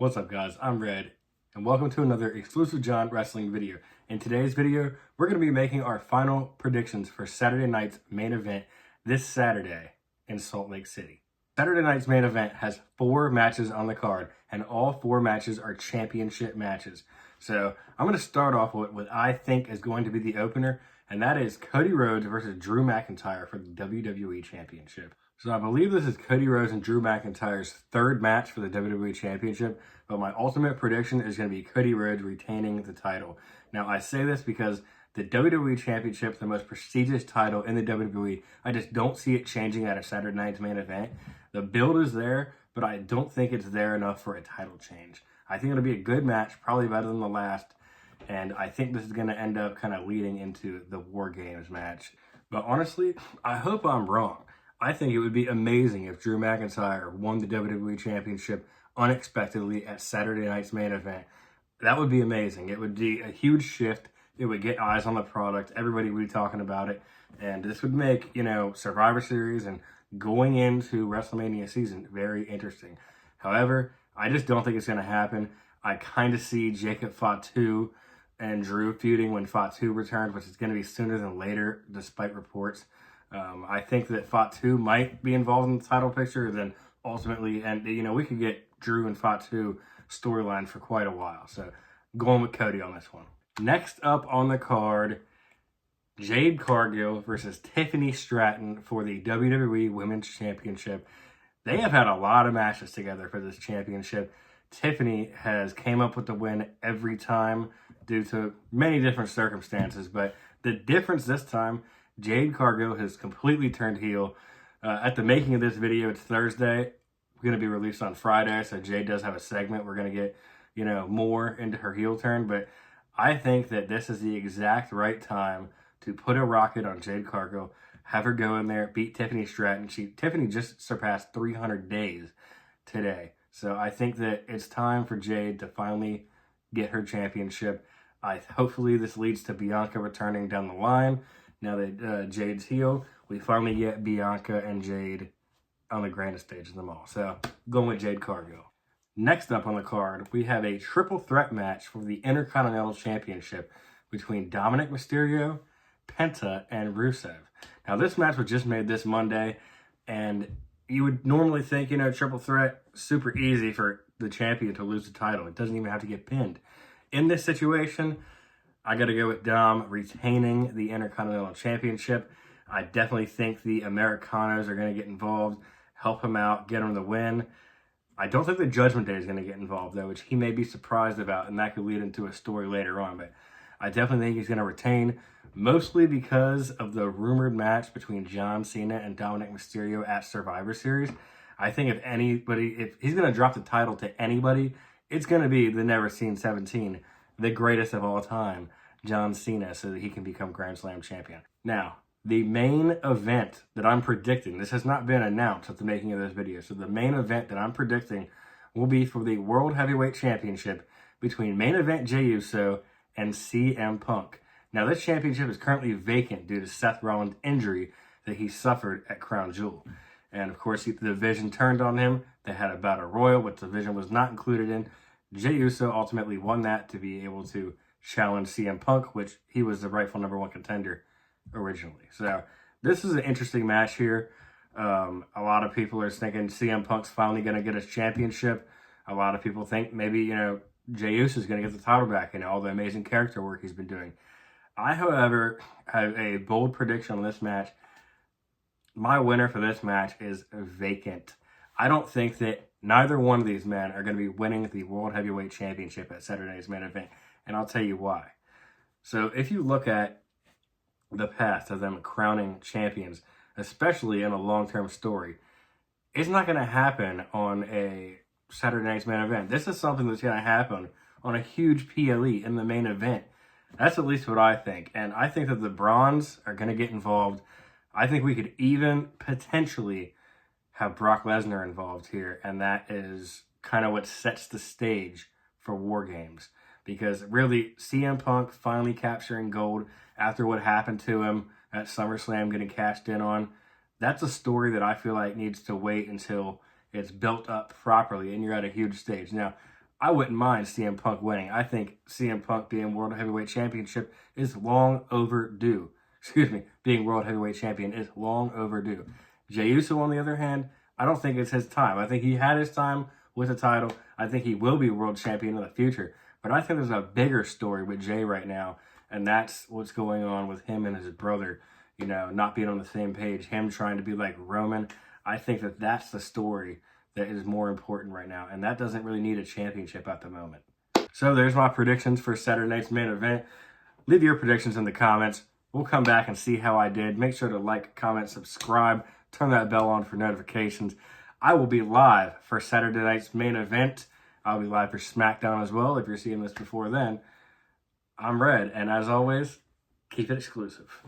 What's up, guys? I'm Red, and welcome to another exclusive John Wrestling video. In today's video, we're going to be making our final predictions for Saturday night's main event this Saturday in Salt Lake City. Saturday night's main event has 4 matches on the card, and all 4 matches are championship matches. So I'm going to start off with what I think is going to be the opener, and that is Cody Rhodes versus Drew McIntyre for the WWE Championship. So I believe this is Cody Rhodes and Drew McIntyre's 3rd match for the WWE Championship, but my ultimate prediction is going to be Cody Rhodes retaining the title. Now, I say this because the WWE Championship is the most prestigious title in the WWE. I just don't see it changing at a Saturday night's main event. The build is there, but I don't think it's there enough for a title change. I think it'll be a good match, probably better than the last, and I think this is going to end up kind of leading into the War Games match. But honestly, I hope I'm wrong. I think it would be amazing if Drew McIntyre won the WWE Championship unexpectedly at Saturday night's main event. That would be amazing. It would be a huge shift. It would get eyes on the product. Everybody would be talking about it. And this would make, Survivor Series and going into WrestleMania season very interesting. However, I just don't think it's going to happen. I kind of see Jacob Fatu and Drew feuding when Fatu returns, which is going to be sooner than later, despite reports. I think that Fatu might be involved in the title picture, then ultimately, and we could get Drew and Fatu storyline for quite a while. So going with Cody on this one. Next up on the card, Jade Cargill versus Tiffany Stratton for the WWE Women's Championship. They have had a lot of matches together for this championship. Tiffany has came up with the win every time due to many different circumstances, but the difference this time, Jade Cargill has completely turned heel. At the making of this video, it's Thursday. It's going to be released on Friday, so Jade does have a segment. We're going to get, more into her heel turn, but I think that this is the exact right time to put a rocket on Jade Cargill, have her go in there, beat Tiffany Stratton. Tiffany just surpassed 300 days today. So I think that it's time for Jade to finally get her championship. Hopefully this leads to Bianca returning down the line. Now that Jade's heel, we finally get Bianca and Jade on the grandest stage of them all. So going with Jade Cargill. Next up on the card, we have a triple threat match for the Intercontinental Championship between Dominic Mysterio, Penta, and Rusev. Now this match was just made this Monday, and you would normally think, triple threat, super easy for the champion to lose the title. It doesn't even have to get pinned. In this situation, I got to go with Dom retaining the Intercontinental Championship. I definitely think the Americanos are going to get involved, help him out, get him the win. I don't think the Judgment Day is going to get involved, though, which he may be surprised about, and that could lead into a story later on. But I definitely think he's going to retain, mostly because of the rumored match between John Cena and Dominic Mysterio at Survivor Series. I think if he's going to drop the title to anybody, it's going to be the Never Seen 17, the greatest of all time, John Cena, so that he can become Grand Slam champion. Now, the main event that I'm predicting, this has not been announced at the making of this video, so the main event that I'm predicting will be for the World Heavyweight Championship between main event Jey Uso and CM Punk. Now, this championship is currently vacant due to Seth Rollins' injury that he suffered at Crown Jewel. And, of course, the division turned on him. They had a Battle Royal, which the division was not included in. Jey Uso ultimately won that to be able to challenge CM Punk, which he was the rightful #1 contender originally. So this is an interesting match here. A lot of people are thinking CM Punk's finally going to get his championship. A lot of people think maybe, Jey Uso is going to get the title back and all the amazing character work he's been doing. I, however, have a bold prediction on this match. My winner for this match is vacant. I don't think that neither one of these men are going to be winning the World Heavyweight Championship at Saturday's main event, and I'll tell you why. So if you look at the past of them crowning champions, especially in a long-term story, it's not going to happen on a Saturday night's main event. This is something that's going to happen on a huge PLE in the main event. That's at least what I think. And I think that the Bronze are going to get involved. I think we could even potentially have Brock Lesnar involved here. And that is kind of what sets the stage for War Games. Because really, CM Punk finally capturing gold after what happened to him at SummerSlam getting cashed in on, that's a story that I feel like needs to wait until it's built up properly and you're at a huge stage. Now, I wouldn't mind CM Punk winning. I think CM Punk being World Heavyweight Championship is long overdue. Excuse me, being World Heavyweight Champion is long overdue. Jey Uso, on the other hand, I don't think it's his time. I think he had his time with the title. I think he will be World Champion in the future. But I think there's a bigger story with Jey right now, and that's what's going on with him and his brother, you know, not being on the same page, him trying to be like Roman. I think that that's the story that is more important right now, and that doesn't really need a championship at the moment. So there's my predictions for Saturday night's main event. Leave your predictions in the comments. We'll come back and see how I did. Make sure to like, comment, subscribe, turn that bell on for notifications. I will be live for Saturday night's main event. I'll be live for SmackDown as well. If you're seeing this before then, I'm Red, and as always, keep it exclusive.